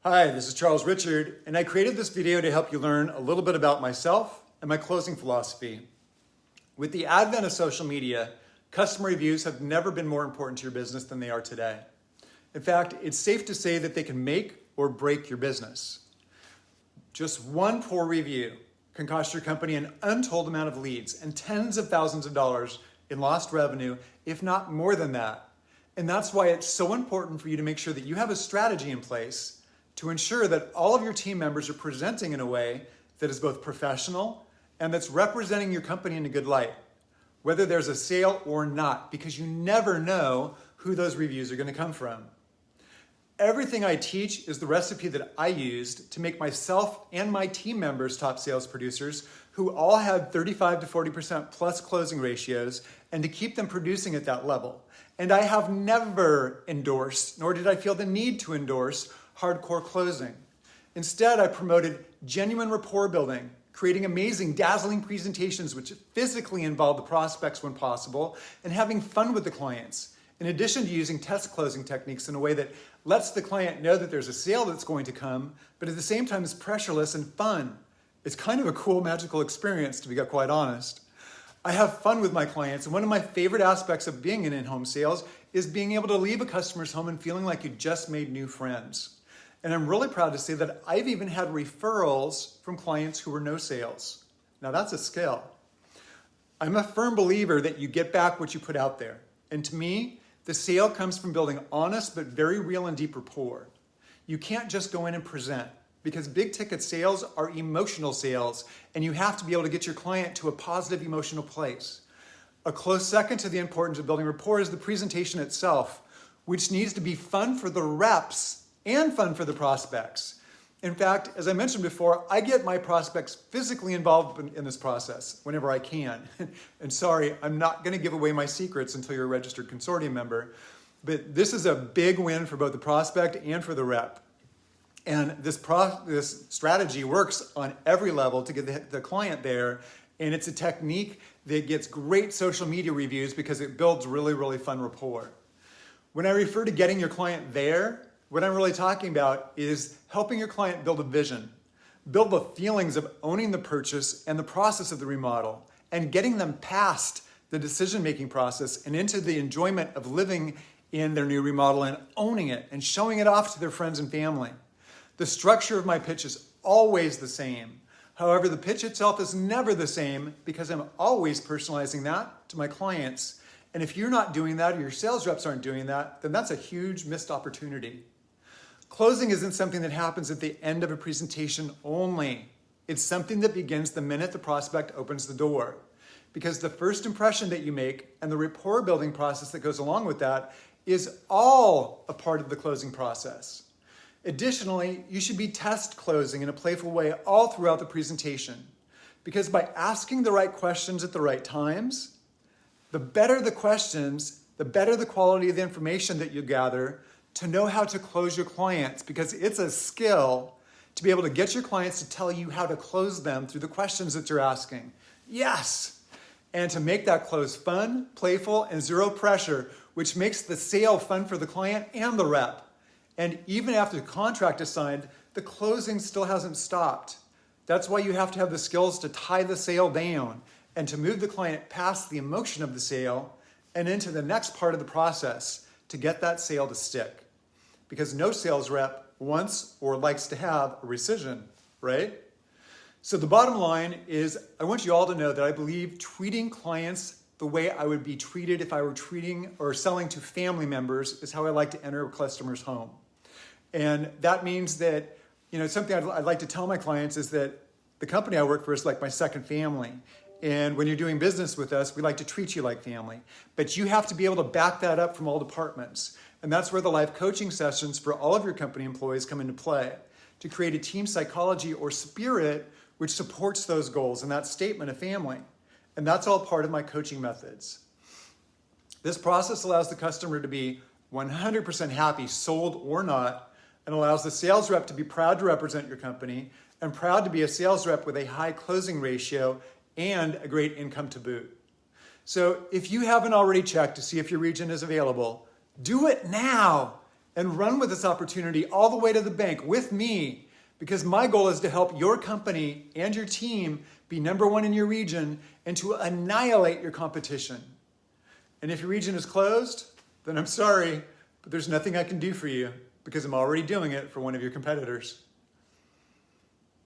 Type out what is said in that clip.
Hi, this is Charles Richard, and I created this video to help you learn a little bit about myself and my closing philosophy. With the advent of social media, customer reviews have never been more important to your business than they are today. In fact, it's safe to say that they can make or break your business. Just one poor review can cost your company an untold amount of leads and tens of thousands of dollars in lost revenue, if not more than that. And that's why it's so important for you to make sure that you have a strategy in place to ensure that all of your team members are presenting in a way that is both professional and that's representing your company in a good light, whether there's a sale or not, because you never know who those reviews are going to come from. Everything I teach is the recipe that I used to make myself and my team members top sales producers who all had 35 to 40% plus closing ratios, and to keep them producing at that level. And I have never endorsed, nor did I feel the need to endorse, hardcore closing. Instead, I promoted genuine rapport building, creating amazing, dazzling presentations which physically involve the prospects when possible, and having fun with the clients, in addition to using test closing techniques in a way that lets the client know that there's a sale that's going to come, but at the same time is pressureless and fun. It's kind of a cool, magical experience, to be quite honest. I have fun with my clients, and one of my favorite aspects of being in in-home sales is being able to leave a customer's home and feeling like you just made new friends. And I'm really proud to say that I've even had referrals from clients who were no sales. Now that's a skill. I'm a firm believer that you get back what you put out there. And to me, the sale comes from building honest but very real and deep rapport. You can't just go in and present, because big ticket sales are emotional sales, and you have to be able to get your client to a positive emotional place. A close second to the importance of building rapport is the presentation itself, which needs to be fun for the reps and fun for the prospects. In fact, as I mentioned before, I get my prospects physically involved in this process whenever I can. And sorry, I'm not going to give away my secrets until you're a registered Consortium member, but this is a big win for both the prospect and for the rep. And this strategy works on every level to get the client there, and it's a technique that gets great social media reviews because it builds really, really fun rapport. When I refer to getting your client there, what I'm really talking about is helping your client build a vision, build the feelings of owning the purchase and the process of the remodel, and getting them past the decision-making process and into the enjoyment of living in their new remodel and owning it and showing it off to their friends and family. The structure of my pitch is always the same. However, the pitch itself is never the same because I'm always personalizing that to my clients. And if you're not doing that or your sales reps aren't doing that, then that's a huge missed opportunity. Closing isn't something that happens at the end of a presentation only. It's something that begins the minute the prospect opens the door. Because the first impression that you make and the rapport building process that goes along with that is all a part of the closing process. Additionally, you should be test closing in a playful way all throughout the presentation. Because by asking the right questions at the right times, the better the questions, the better the quality of the information that you gather to know how to close your clients, because it's a skill to be able to get your clients to tell you how to close them through the questions that you're asking. Yes! And to make that close fun, playful, and zero pressure, which makes the sale fun for the client and the rep. And even after the contract is signed, the closing still hasn't stopped. That's why you have to have the skills to tie the sale down and to move the client past the emotion of the sale and into the next part of the process to get that sale to stick. Because no sales rep wants or likes to have a rescission, right? So the bottom line is I want you all to know that I believe treating clients the way I would be treated if I were treating or selling to family members is how I like to enter a customer's home. And that means that, something I'd like to tell my clients is that the company I work for is like my second family. And when you're doing business with us, we like to treat you like family. But you have to be able to back that up from all departments. And that's where the live coaching sessions for all of your company employees come into play, to create a team psychology or spirit which supports those goals and that statement of family. And that's all part of my coaching methods. This process allows the customer to be 100% happy, sold or not, and allows the sales rep to be proud to represent your company and proud to be a sales rep with a high closing ratio and a great income to boot. So if you haven't already checked to see if your region is available, do it now and run with this opportunity all the way to the bank with me, because my goal is to help your company and your team be #1 in your region and to annihilate your competition. And if your region is closed, then I'm sorry, but there's nothing I can do for you because I'm already doing it for one of your competitors.